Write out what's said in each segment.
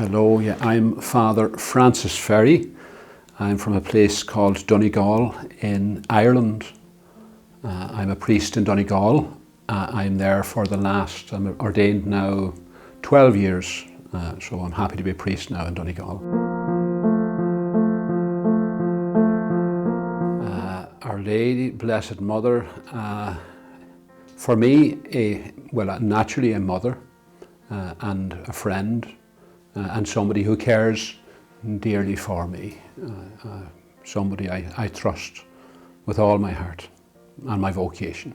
Hello, yeah, I'm Father Francis Ferry. I'm from a place called Donegal in Ireland. I'm a priest in Donegal. I'm there for I'm ordained now 12 years, so I'm happy to be a priest now in Donegal. Our Lady, Blessed Mother, for me, naturally a mother and a friend, and somebody who cares dearly for me, somebody I trust with all my heart and my vocation.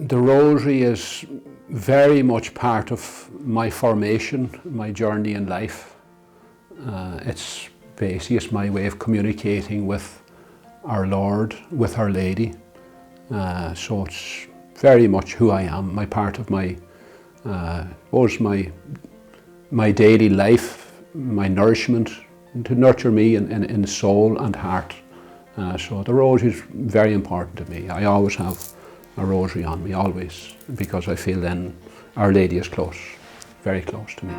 The Rosary is very much part of my formation, my journey in life. It's basically my way of communicating with our Lord, with Our Lady. So it's very much who I am, my part of my daily life, my nourishment, to nurture me in soul and heart. So the Rosary is very important to me. I always have a Rosary on me, always, because I feel then Our Lady is close, very close to me.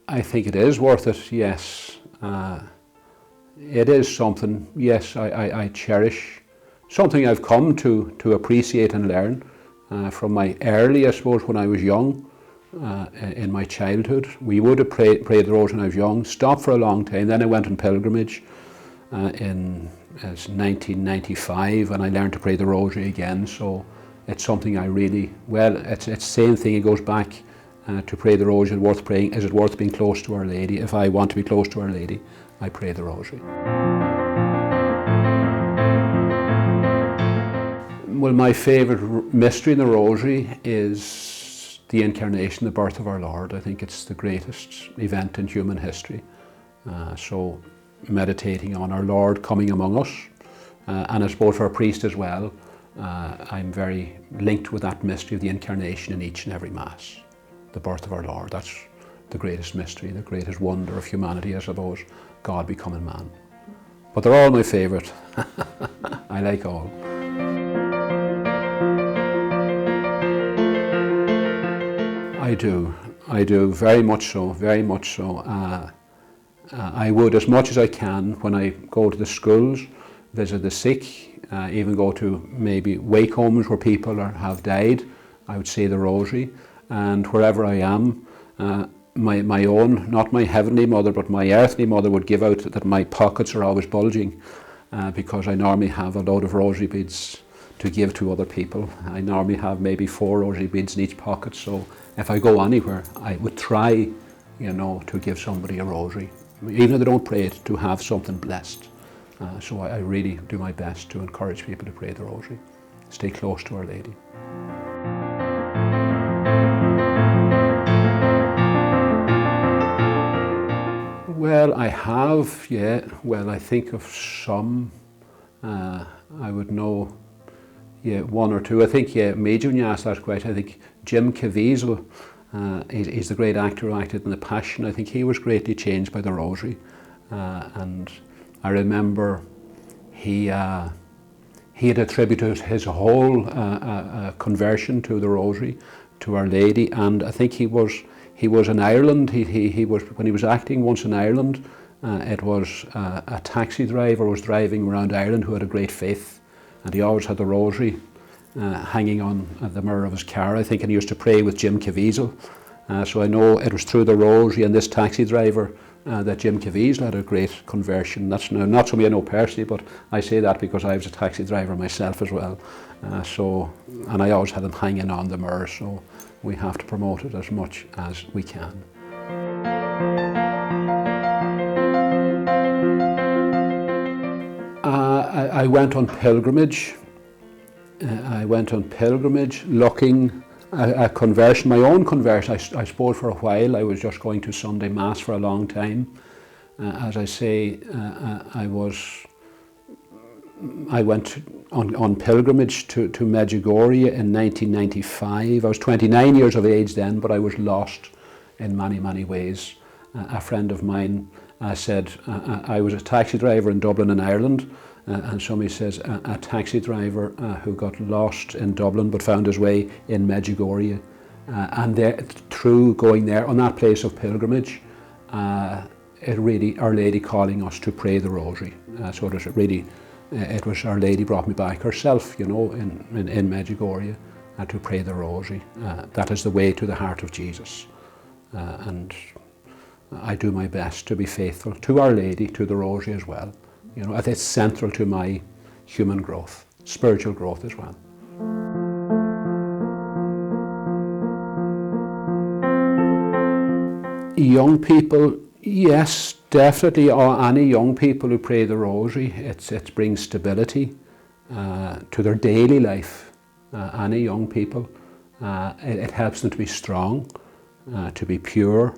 I think it is worth it, yes. It is something, yes, I cherish, something I've come to appreciate and learn from my early, I suppose, when I was young, in my childhood. We would have prayed the Rosary when I was young, stopped for a long time, then I went on pilgrimage in 1995, and I learned to pray the Rosary again, so it's something I really, it's the same thing, it goes back to pray the Rosary. Is it worth praying? Is it worth being close to Our Lady? If I want to be close to Our Lady, I pray the Rosary. Well, my favourite mystery in the Rosary is the Incarnation, the birth of our Lord. I think it's the greatest event in human history. So meditating on our Lord coming among us, and I suppose for a priest as well, I'm very linked with that mystery of the Incarnation in each and every Mass. The birth of our Lord, that's the greatest mystery, the greatest wonder of humanity, I suppose, God becoming man. But they're all my favourite. I like all. I do, very much so, very much so. I would, as much as I can, when I go to the schools, visit the sick, even go to maybe wake homes where people have died, I would say the Rosary. And wherever I am, my own, not my heavenly mother, but my earthly mother would give out that my pockets are always bulging because I normally have a load of Rosary beads to give to other people. I normally have maybe 4 Rosary beads in each pocket, so if I go anywhere, I would try, to give somebody a Rosary. Even if they don't pray it, to have something blessed. So I really do my best to encourage people to pray the Rosary. Stay close to Our Lady. Well, I have, yeah. Well, I think of some. I would know, yeah, 1 or 2. I think, yeah, maybe when you ask that question, I think Jim Caviezel, he's the great actor who acted in The Passion. I think he was greatly changed by the Rosary. And I remember he had attributed his whole conversion to the Rosary, to Our Lady, and I think he was in Ireland. He was, when he was acting once in Ireland, it was a taxi driver was driving around Ireland who had a great faith, and he always had the Rosary hanging on the mirror of his car, I think, and he used to pray with Jim Caviezel. So I know it was through the Rosary and this taxi driver that Jim Caviezel had a great conversion. That's not something I know personally, but I say that because I was a taxi driver myself as well. And I always had them hanging on the mirror, so we have to promote it as much as we can. I went on pilgrimage. Looking at conversion, my own conversion. I suppose for a while I was just going to Sunday Mass for a long time. As I say, I went on pilgrimage to Medjugorje in 1995. I was 29 years of age then, but I was lost in many, many ways. A friend of mine said, I was a taxi driver in Dublin in Ireland, and somebody says a taxi driver who got lost in Dublin but found his way in Medjugorje, and through going there on that place of pilgrimage, it really, Our Lady calling us to pray the rosary. So it was really, it was Our Lady brought me back herself, you know, in Medjugorje, to pray the rosary. That is the way to the heart of Jesus. And I do my best to be faithful to Our Lady, to the rosary as well. You know, it's central to my human growth, spiritual growth as well. Young people, yes, definitely, or any young people who pray the rosary, it brings stability to their daily life. Any young people, it helps them to be strong, to be pure,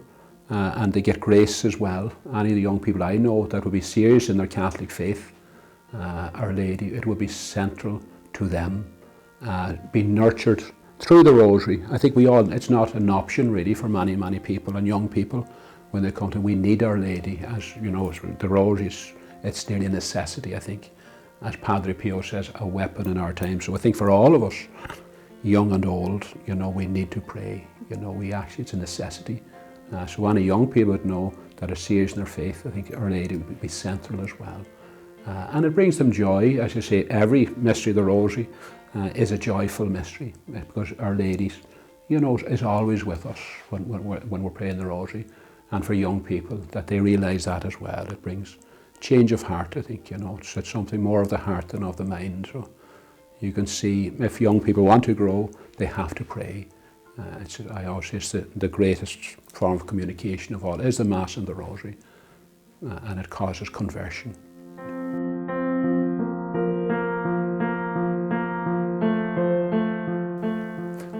and they get grace as well. Any of the young people I know that would be serious in their Catholic faith, Our Lady, it would be central to them, be nurtured through the rosary. I think it's not an option really for many people and young people when they come to, we need Our Lady, as you know, the rosary, it's nearly a necessity, I think. As Padre Pio says, a weapon in our time. So I think for all of us, young and old, you know, we need to pray. You know, it's a necessity. So any young people would know that are serious in their faith, I think Our Lady would be central as well. And it brings them joy. As you say, every mystery of the rosary is a joyful mystery, because Our Lady, you know, is always with us when we're praying the rosary. And for young people, that they realise that as well. It brings change of heart, I think, you know. It's something more of the heart than of the mind. So you can see, if young people want to grow, they have to pray. I always say it's the greatest form of communication of all is the Mass and the Rosary, and it causes conversion.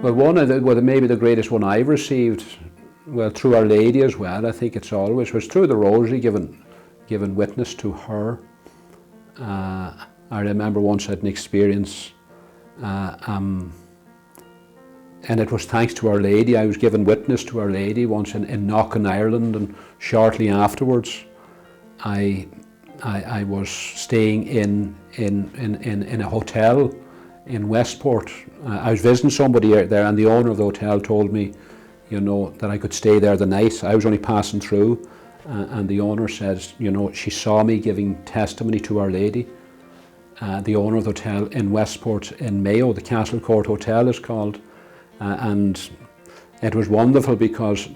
Well, maybe the greatest one I've received, well, through Our Lady as well, I think it's always was through the Rosary, given witness to her. I remember once I had an experience, and it was thanks to Our Lady. I was given witness to Our Lady once in Knock in Ireland, and shortly afterwards I was staying in a hotel in Westport. I was visiting somebody out there, and the owner of the hotel told me, you know, that I could stay there the night. I was only passing through, and the owner says, you know, she saw me giving testimony to Our Lady. The owner of the hotel in Westport in Mayo, the Castle Court Hotel is called, and it was wonderful because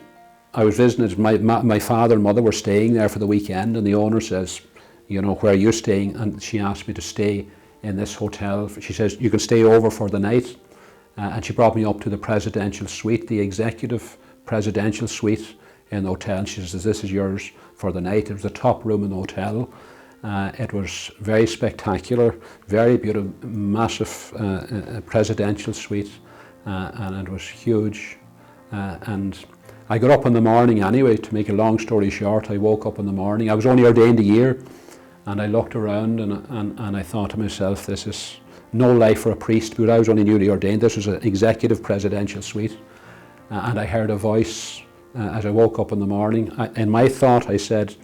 I was visiting, my father and mother were staying there for the weekend, and the owner says, you know, where are you staying? And she asked me to stay in this hotel. She says, you can stay over for the night. And she brought me up to the presidential suite, the executive presidential suite in the hotel. And she says, this is yours for the night. It was the top room in the hotel. It was very spectacular, very beautiful, massive presidential suite, and it was huge. And I got up in the morning anyway, to make a long story short. I woke up in the morning. I was only ordained a year, and I looked around and I thought to myself, this is no life for a priest, but I was only newly ordained. This was an executive presidential suite. And I heard a voice as I woke up in the morning. In my thought, I said,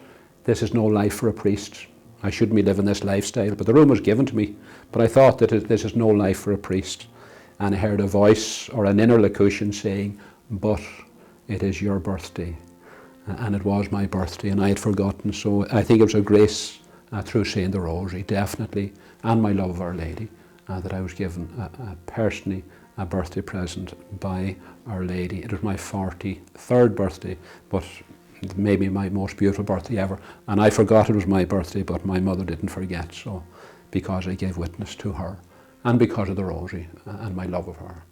this is no life for a priest. I shouldn't be living this lifestyle. But the room was given to me. But I thought that this is no life for a priest. And I heard a voice or an inner locution saying, but it is your birthday. And it was my birthday, and I had forgotten. So I think it was a grace through saying the Rosary, definitely, and my love of Our Lady, that I was given personally a birthday present by Our Lady. It was my 43rd birthday, but maybe my most beautiful birthday ever. And I forgot it was my birthday, but my mother didn't forget, so because I gave witness to her, and because of the Rosary and my love of her.